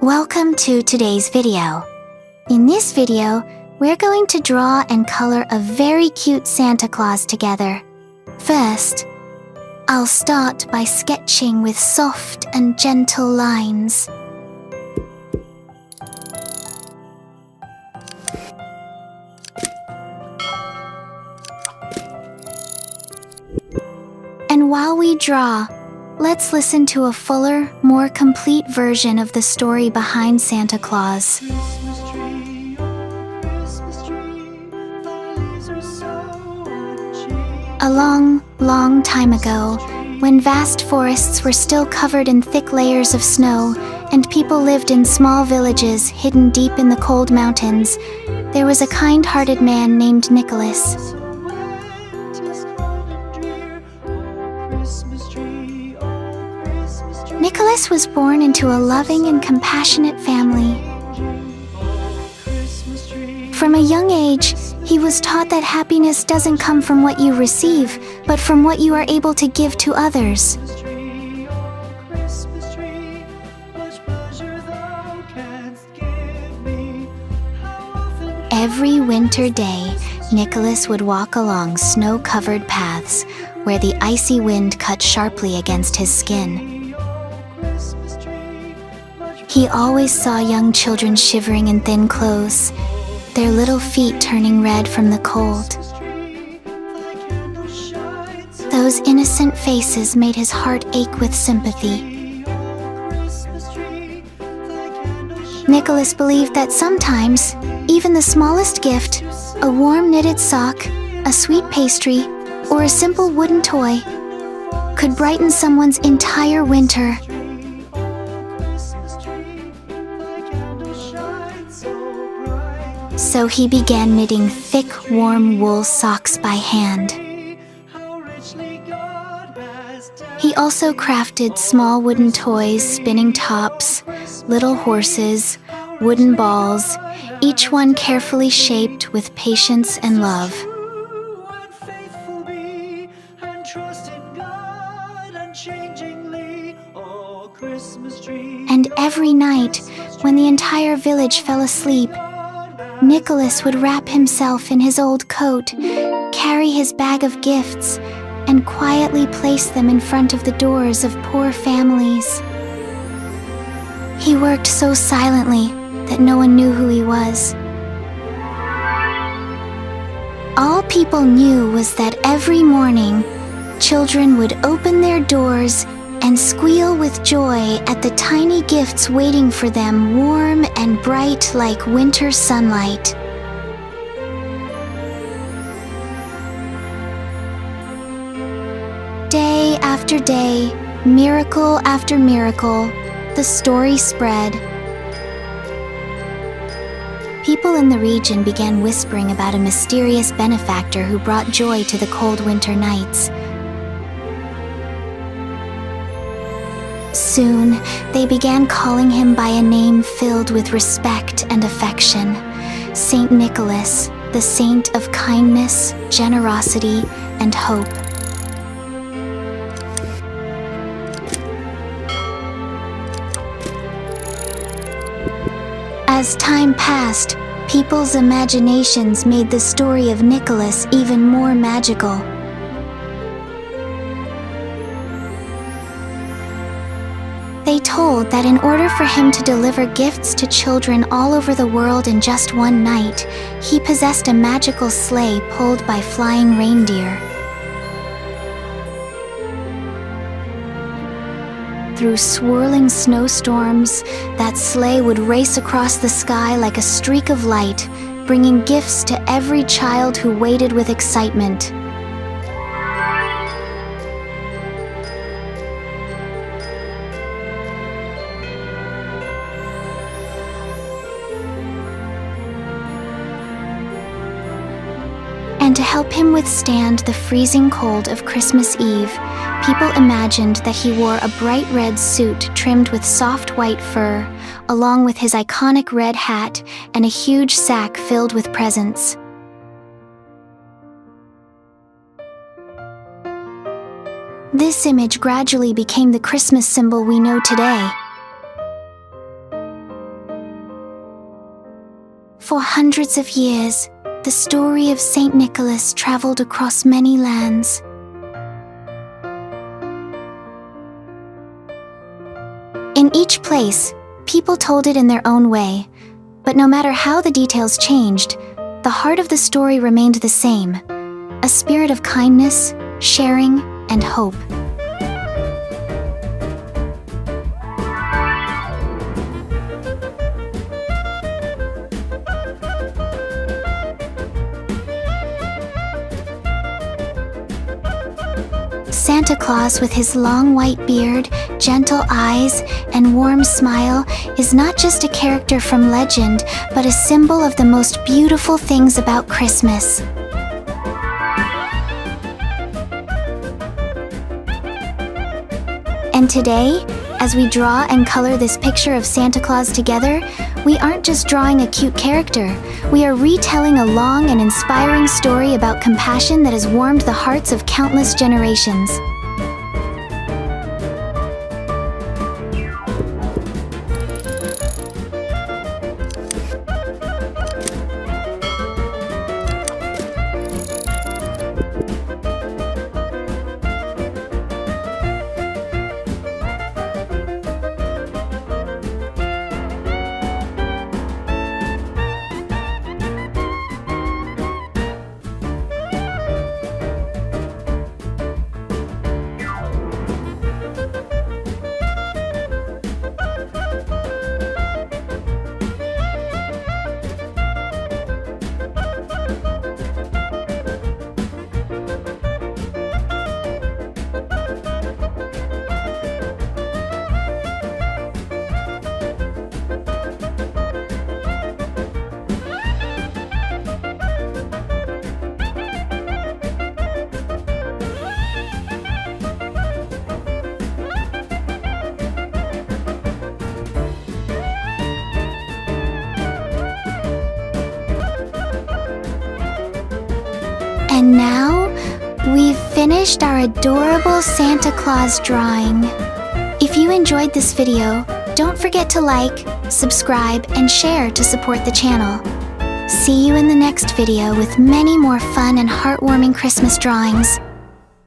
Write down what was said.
Welcome to today's video. In this video, we're going to draw and color a very cute Santa Claus together. First, I'll start by sketching with soft and gentle lines. And while we draw, let's listen to a fuller, more complete version of the story behind Santa Claus. A long, long time ago, when vast forests were still covered in thick layers of snow and people lived in small villages hidden deep in the cold mountains, there was a kind-hearted man named Nicholas. Nicholas was born into a loving and compassionate family. From a young age, he was taught that happiness doesn't come from what you receive, but from what you are able to give to others. Every winter day, Nicholas would walk along snow-covered paths where the icy wind cut sharply against his skin. He always saw young children shivering in thin clothes, their little feet turning red from the cold. Those innocent faces made his heart ache with sympathy. Nicholas believed that sometimes, even the smallest gift, a warm knitted sock, a sweet pastry, or a simple wooden toy, could brighten someone's entire winter. So he began knitting thick, warm wool socks by hand. He also crafted small wooden toys, spinning tops, little horses, wooden balls, each one carefully shaped with patience and love. And every night, when the entire village fell asleep, Nicholas would wrap himself in his old coat, carry his bag of gifts, and quietly place them in front of the doors of poor families. He worked so silently that no one knew who he was. All people knew was that every morning, children would open their doors and squeal with joy at the tiny gifts waiting for them, warm and bright like winter sunlight. Day after day, miracle after miracle, the story spread. People in the region began whispering about a mysterious benefactor who brought joy to the cold winter nights. Soon, they began calling him by a name filled with respect and affection, Saint Nicholas, the saint of kindness, generosity, and hope. As time passed, people's imaginations made the story of Nicholas even more magical. They told that in order for him to deliver gifts to children all over the world in just one night, he possessed a magical sleigh pulled by flying reindeer. Through swirling snowstorms, that sleigh would race across the sky like a streak of light, bringing gifts to every child who waited with excitement. And to help him withstand the freezing cold of Christmas Eve, people imagined that he wore a bright red suit trimmed with soft white fur, along with his iconic red hat and a huge sack filled with presents. This image gradually became the Christmas symbol we know today. For hundreds of years, the story of Saint Nicholas traveled across many lands. In each place, people told it in their own way, but no matter how the details changed, the heart of the story remained the same: a spirit of kindness, sharing, and hope. Santa Claus, with his long white beard, gentle eyes, and warm smile, is not just a character from legend, but a symbol of the most beautiful things about Christmas. And today, as we draw and color this picture of Santa Claus together, we aren't just drawing a cute character. We are retelling a long and inspiring story about compassion that has warmed the hearts of countless generations. And now, we've finished our adorable Santa Claus drawing. If you enjoyed this video, don't forget to like, subscribe, and share to support the channel. See you in the next video with many more fun and heartwarming Christmas drawings.